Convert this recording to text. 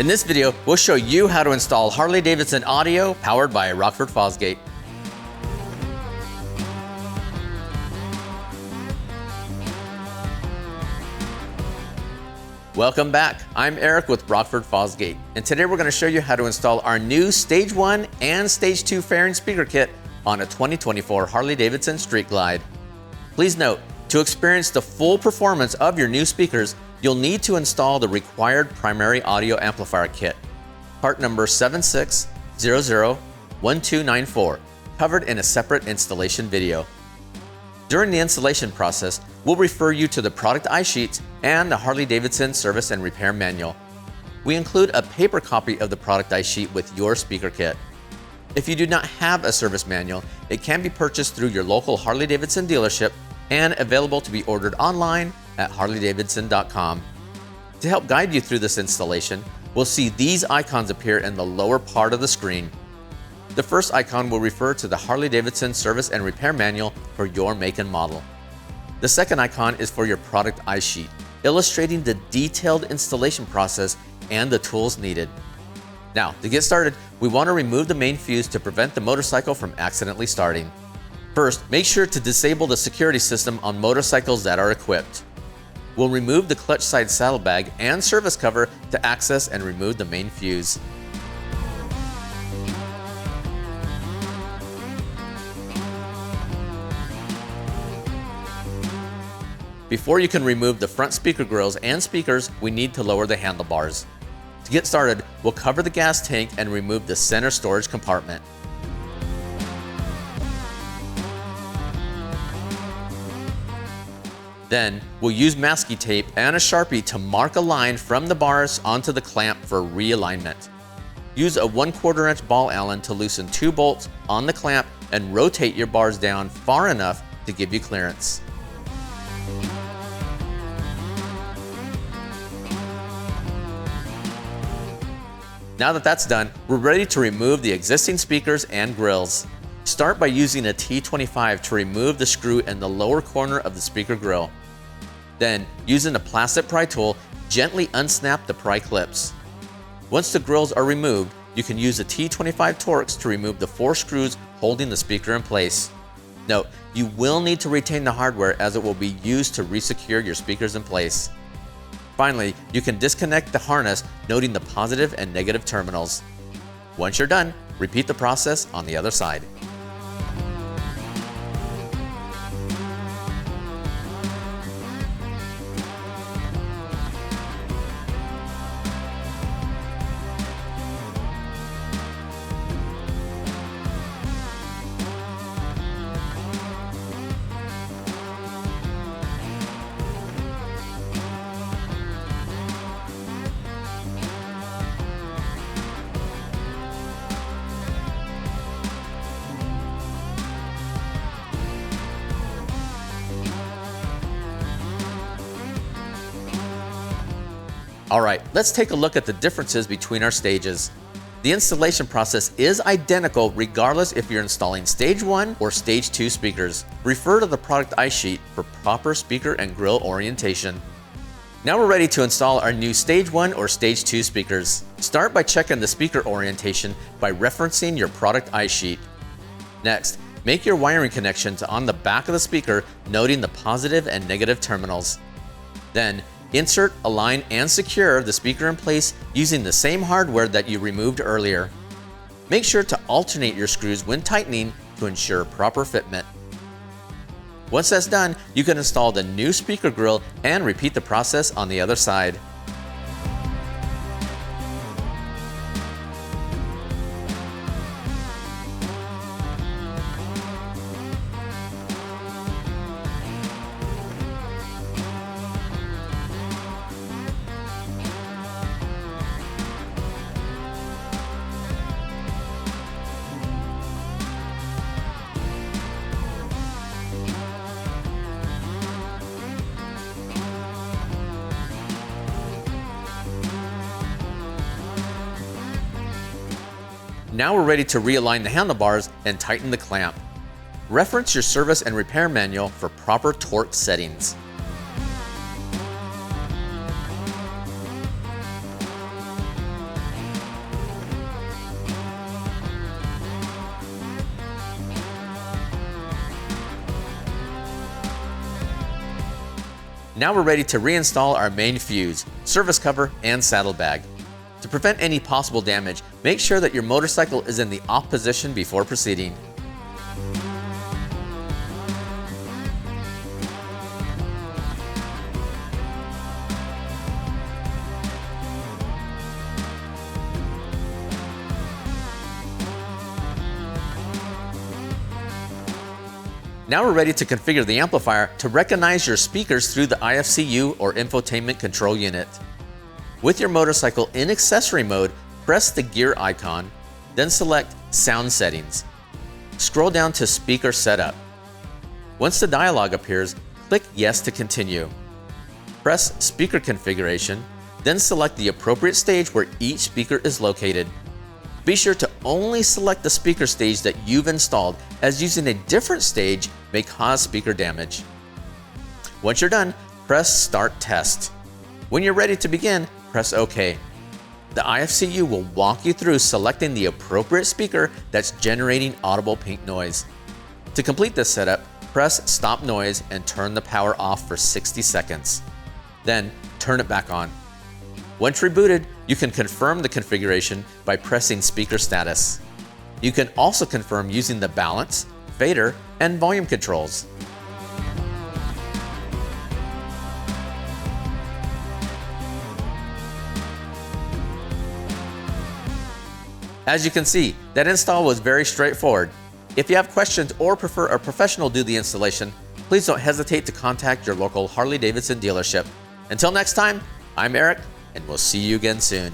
In this video, we'll show you how to install Harley-Davidson audio powered by Rockford Fosgate. Welcome back. I'm Eric with Rockford Fosgate, and today we're going to show you how to install our new Stage 1 and Stage 2 fairing speaker kit on a 2024 Harley-Davidson Street Glide. Please note, to experience the full performance of your new speakers, you'll need to install the required primary audio amplifier kit, part number 76001294, covered in a separate installation video. During the installation process, we'll refer you to the product iSheets and the Harley-Davidson Service and Repair Manual. We include a paper copy of the product iSheet with your speaker kit. If you do not have a service manual, it can be purchased through your local Harley-Davidson dealership and available to be ordered online at harleydavidson.com. To help guide you through this installation, we'll see these icons appear in the lower part of the screen. The first icon will refer to the Harley-Davidson Service and Repair Manual for your make and model. The second icon is for your product iSheet, illustrating the detailed installation process and the tools needed. Now, to get started, we want to remove the main fuse to prevent the motorcycle from accidentally starting. First, make sure to disable the security system on motorcycles that are equipped. We'll remove the clutch side saddlebag and service cover to access and remove the main fuse. Before you can remove the front speaker grills and speakers, we need to lower the handlebars. To get started, we'll cover the gas tank and remove the center storage compartment. Then, we'll use masking tape and a Sharpie to mark a line from the bars onto the clamp for realignment. Use a 1/4 inch ball Allen to loosen 2 bolts on the clamp and rotate your bars down far enough to give you clearance. Now that that's done, we're ready to remove the existing speakers and grills. Start by using a T25 to remove the screw in the lower corner of the speaker grill. Then, using a plastic pry tool, gently unsnap the pry clips. Once the grills are removed, you can use a T25 Torx to remove the 4 screws holding the speaker in place. Note, you will need to retain the hardware as it will be used to resecure your speakers in place. Finally, you can disconnect the harness, noting the positive and negative terminals. Once you're done, repeat the process on the other side. Alright, let's take a look at the differences between our stages. The installation process is identical regardless if you're installing Stage 1 or Stage 2 speakers. Refer to the product iSheet for proper speaker and grill orientation. Now we're ready to install our new Stage 1 or Stage 2 speakers. Start by checking the speaker orientation by referencing your product iSheet. Next, make your wiring connections on the back of the speaker, noting the positive and negative terminals. Then, insert, align, and secure the speaker in place using the same hardware that you removed earlier. Make sure to alternate your screws when tightening to ensure proper fitment. Once that's done, you can install the new speaker grill and repeat the process on the other side. Now we're ready to realign the handlebars and tighten the clamp. Reference your service and repair manual for proper torque settings. Now we're ready to reinstall our main fuse, service cover, and saddlebag. To prevent any possible damage, make sure that your motorcycle is in the off position before proceeding. Now we're ready to configure the amplifier to recognize your speakers through the IFCU or infotainment control unit. With your motorcycle in accessory mode, press the gear icon, then select Sound Settings. Scroll down to Speaker Setup. Once the dialog appears, click Yes to continue. Press Speaker Configuration, then select the appropriate stage where each speaker is located. Be sure to only select the speaker stage that you've installed, as using a different stage may cause speaker damage. Once you're done, press Start Test. When you're ready to begin, press OK. The IFCU will walk you through selecting the appropriate speaker that's generating audible pink noise. To complete this setup, press Stop Noise and turn the power off for 60 seconds. Then turn it back on. Once rebooted, you can confirm the configuration by pressing Speaker Status. You can also confirm using the balance, fader, and volume controls. As you can see, that install was very straightforward. If you have questions or prefer a professional do the installation, please don't hesitate to contact your local Harley-Davidson dealership. Until next time, I'm Eric, and we'll see you again soon.